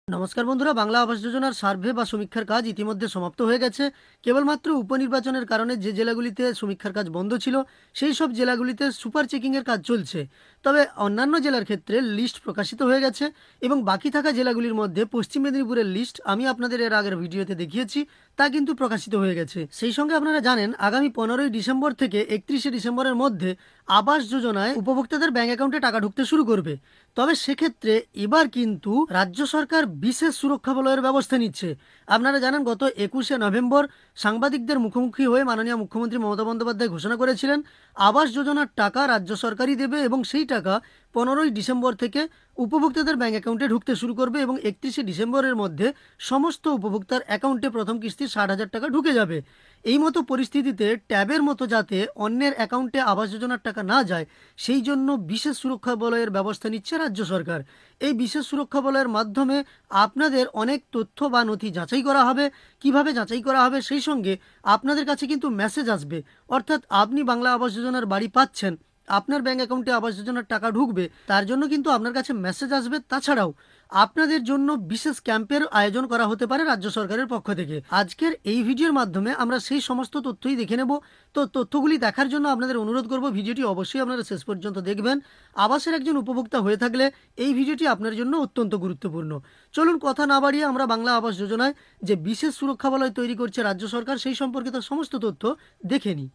নমস্কার বন্ধুরা, বাংলা আবাস যোজনার সার্ভে বা সমীক্ষার কাজ ইতিমধ্যে সমাপ্ত হয়ে গেছে। কেবলমাত্র উপনির্বাচনের কারণে যে জেলাগুলিতে সমীক্ষার কাজ বন্ধ ছিল সেই সব জেলাগুলিতে সুপার চেকিংয়ের কাজ চলছে। তবে অন্যান্য জেলার ক্ষেত্রে লিস্ট প্রকাশিত হয়ে গেছে এবং বাকি থাকা জেলাগুলির মধ্যে পশ্চিম মেদিনীপুরের লিস্ট আমি আপনাদের এর আগের ভিডিওতে দেখিয়েছি, তা কিন্তু প্রকাশিত হয়ে গেছে। সেই সঙ্গে আপনারা জানেন আগামী 15ই ডিসেম্বর থেকে 31শে ডিসেম্বরের মধ্যে আবাস যোজনায় উপভোক্তাদের ব্যাংক অ্যাকাউন্টে টাকা ঢুকতে শুরু করবে। তবে সেক্ষেত্রে এবার কিন্তু রাজ্য সরকার বিশেষ সুরক্ষা বলয়ের ব্যবস্থা নিচ্ছে। আপনারা জানেন গত 21শে নভেম্বর সাংবাদিকদের মুখোমুখি হয়ে মাননীয় মুখ্যমন্ত্রী মমতা বন্দ্যোপাধ্যায় ঘোষণা করেছিলেন আবাস যোজনার টাকা রাজ্য সরকারই দেবে এবং সেই টাকা 15ই ডিসেম্বর থেকে উপভোক্তাদের ব্যাংক অ্যাকাউন্টে ঢুকতে শুরু করবে এবং 31শে ডিসেম্বরের মধ্যে সমস্ত উপভোক্তার অ্যাকাউন্টে প্রথম কিস্তি 60,000 টাকা ঢুকে যাবে। এই মতো পরিস্থিতিতে ট্যাবের মতো যাতে অন্যের অ্যাকাউন্টে আবাস যোজনার টাকা না যায় সেই জন্য বিশেষ সুরক্ষা বলয়ের ব্যবস্থা নিচ্ছে রাজ্য সরকার। এই বিশেষ সুরক্ষা বলয়ের মাধ্যমে আপনাদের অনেক তথ্য বা নথি যাচাই করা হবে। কিভাবে যাচাই করা হবে, সেই সঙ্গে আপনাদের কাছে কিন্তু মেসেজ আসবে, অর্থাৎ আপনি বাংলা আবাস যোজনার বাড়ি পাচ্ছেন, আপনার ব্যাংক অ্যাকাউন্টে আবাস যোজনার টাকা ঢুকবে, তার জন্য কিন্তু আপনার কাছে মেসেজ আসবে। তাছাড়াও আপনাদের জন্য বিশেষ ক্যাম্পের আয়োজন করা হতে পারে রাজ্য সরকারের পক্ষ থেকে। আজকের এই ভিডিওর মাধ্যমে আমরা সেই সমস্ত তথ্যই দেখে নেব। তো তথ্যগুলি দেখার জন্য আপনাদের অনুরোধ করব ভিডিওটি অবশ্যই আপনারা শেষ পর্যন্ত দেখবেন। আবাসের একজন উপভোক্তা হয়ে থাকলে এই ভিডিওটি আপনার জন্য অত্যন্ত গুরুত্বপূর্ণ। চলুন কথা না বাড়িয়ে আমরা বাংলা আবাস যোজনায় যে বিশেষ সুরক্ষা বলয় তৈরি করছে রাজ্য সরকার সেই সম্পর্কিত সমস্ত তথ্য দেখে নিই।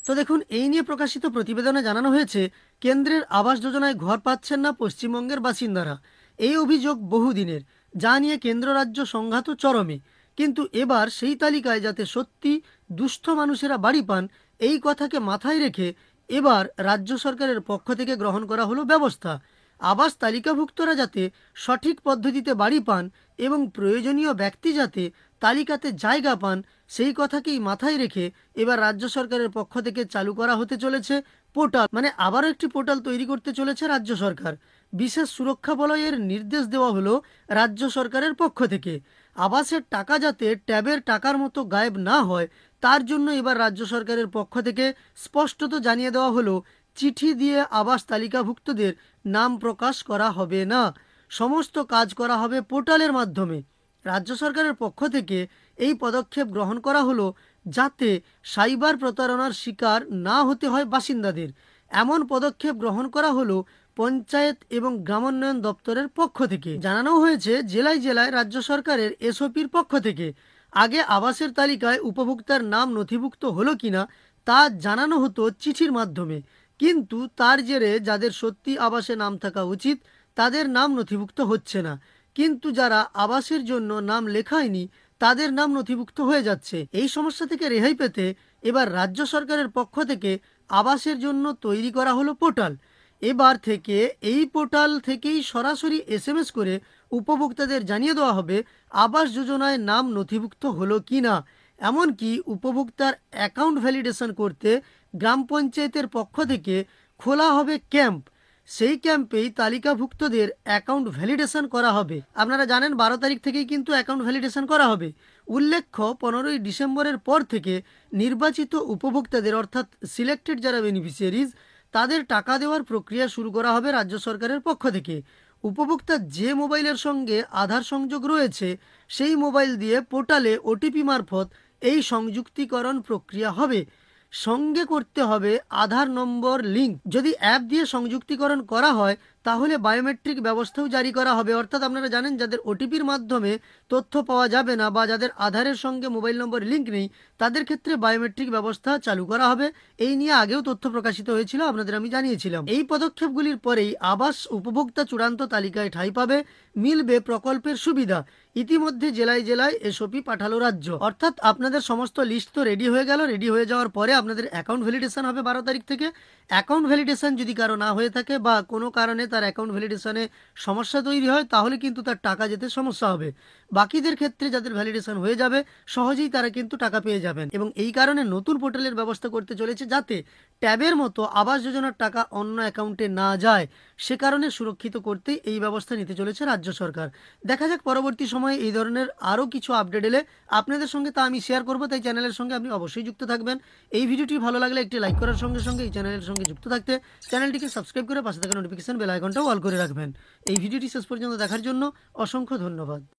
তো দেখুন, এই নিয়ে প্রকাশিত প্রতিবেদনে জানানো হয়েছে কেন্দ্রের আবাস যোজনায় ঘর পাচ্ছেন না পশ্চিমবঙ্গের বাসিন্দারা। এই অভিযোগ বহুদিনের, যা নিয়ে কেন্দ্র রাজ্য সংঘাত চরমে। কিন্তু এবার সেই তালিকায় যাতে সত্যি দুস্থ মানুষেরা বাড়ি পান এই কথাকে মাথায় রেখে এবার রাজ্য সরকারের পক্ষ থেকে গ্রহণ করা হলো ব্যবস্থা। আবাস তালিকাভুক্তরা যাতে সঠিক পদ্ধতিতে বাড়ি পান এবং প্রয়োজনীয় ব্যক্তি যাতে তালিকাতে জায়গা পান সেই কথাকেই মাথায় রেখে এবার রাজ্য সরকারের পক্ষ থেকে চালু করা হতে চলেছে পোর্টাল, মানে আবারও একটি পোর্টাল তৈরি করতে চলেছে রাজ্য সরকার। বিশেষ সুরক্ষা বলয়ের নির্দেশ দেওয়া হলো রাজ্য সরকারের পক্ষ থেকে। আবাসের টাকা যাতে ট্যাবের টাকার মতো গায়েব না হয় তার জন্য এবার রাজ্য সরকারের পক্ষ থেকে স্পষ্টত জানিয়ে দেওয়া হলো চিঠি দিয়ে আবাস তালিকাভুক্তদের নাম প্রকাশ করা হবে না, সমস্ত কাজ করা হবে পোর্টালের মাধ্যমে। রাজ্য সরকারের পক্ষ থেকে এই পদক্ষেপ গ্রহণ করা হলো যাতে সাইবার প্রতারণার শিকার না হতে হয় বাসিন্দাদের। এমন পদক্ষেপ গ্রহণ করা হলো পঞ্চায়েত এবং গ্রামোন্নয়ন দপ্তরের পক্ষ থেকে। জানানো হয়েছে জেলায় জেলায় রাজ্য সরকারের এসওপির পক্ষ থেকে আগে আবাসের তালিকায় উপভোক্তার নাম নথিভুক্ত হলো কিনা তা জানানো হতো চিঠির মাধ্যমে, কিন্তু তার জেরে যাদের সত্যি আবাসে নাম থাকা উচিত তাদের নাম নথিভুক্ত হচ্ছে না, কিন্তু যারা আবাসের জন্য নাম লেখায়নি তাদের নাম নথিভুক্ত হয়ে যাচ্ছে। এই সমস্যা থেকে রেহাই পেতে এবার রাজ্য সরকারের পক্ষ থেকে আবাসের জন্য তৈরি করা হলো পোর্টাল। এবার থেকে এই পোর্টাল থেকেই সরাসরি এসএমএস করে উপভোক্তাদের জানিয়ে দেওয়া হবে আবাস যোজনায় নাম নথিভুক্ত হলো কি না। এমনকি উপভোক্তার অ্যাকাউন্ট ভ্যালিডেশন করতে গ্রাম পঞ্চায়েতের পক্ষ থেকে খোলা হবে ক্যাম্প। সেই ক্যাম্পেই তালিকাভুক্তদের অ্যাকাউন্ট ভ্যালিডেশন করা হবে। আপনারা জানেন 12 তারিখ থেকেই কিন্তু অ্যাকাউন্ট ভ্যালিডেশন করা হবে। উল্লেখ্য 15ই ডিসেম্বরের পর থেকে নির্বাচিত উপভোক্তাদের অর্থাৎ সিলেক্টেড যারা বেনিফিশিয়ারিজ তাদের টাকা দেওয়ার প্রক্রিয়া শুরু করা হবে রাজ্য সরকারের পক্ষ থেকে। উপভোক্তার যে মোবাইলের সঙ্গে আধার সংযোগ রয়েছে সেই মোবাইল দিয়ে পোর্টালে ওটিপি মারফত এই সংযুক্তিকরণ প্রক্রিয়া হবে। সঙ্গে করতে হবে আধার নম্বর লিঙ্ক। যদি অ্যাপ দিয়ে সংযুক্তিকরণ করা হয় তাহলে বায়োমেট্রিক ব্যবস্থাও জারি করা হবে, অর্থাৎ আপনারা জানেন যাদের ওটিপির মাধ্যমে তথ্য পাওয়া যাবে না বা যাদের আধারের সঙ্গে মোবাইল নম্বর লিঙ্ক নেই তাদের ক্ষেত্রে বায়োমেট্রিক ব্যবস্থা চালু করা হবে। এই নিয়ে আগেও তথ্য প্রকাশিত হয়েছিল, আপনাদের আমি জানিয়েছিলাম। এই পদক্ষেপগুলির পরেই আবাস উপভোক্তা চূড়ান্ত তালিকায় ঠাঁই পাবে, মিলবে প্রকল্পের সুবিধা। ইতিমধ্যে জেলায় জেলায় এসওপি পাঠালো রাজ্য, অর্থাৎ আপনাদের সমস্ত লিস্ট তো রেডি হয়ে গেল। রেডি হয়ে যাওয়ার পরে আপনাদের অ্যাকাউন্ট ভ্যালিডেশন হবে 12 তারিখ থেকে। অ্যাকাউন্ট ভ্যালিডেশন যদি কারো না হয়ে থাকে বা কোনো কারণে তার অ্যাকাউন্ট ভ্যালিডেশনে সমস্যা তৈরি হয় তাহলে কিন্তু তার টাকা যেতে সমস্যা হবে। বাকিদের ক্ষেত্রে যাদের ভ্যালিডেশন হয়ে যাবে সহজেই তারা কিন্তু টাকা পেয়ে যাবেন এবং এই কারণে নতুন পোর্টালের ব্যবস্থা করতে চলেছে যাতে ট্যাবের মতো আবাস যোজনার টাকা অন্য অ্যাকাউন্টে না যায়। সে কারণে সুরক্ষিত করতেই এই ব্যবস্থা নিতে চলেছে রাজ্য সরকার। দেখা যাক পরবর্তী সময় সময় এই ধরনের আরও কিছু আপডেট এলে আপনাদের সঙ্গে তা আমি শেয়ার করব, তাই চ্যানেলের সঙ্গে আপনি অবশ্যই যুক্ত থাকবেন। এই ভিডিওটি ভালো লাগলে একটি লাইক করার সঙ্গে সঙ্গে এই চ্যানেলের সঙ্গে যুক্ত থাকতে চ্যানেলটিকে সাবস্ক্রাইব করে পাশে থাকা নোটিফিকেশন বেল আইকনটাও অল করে রাখবেন। এই ভিডিওটি শেষ পর্যন্ত দেখার জন্য অসংখ্য ধন্যবাদ।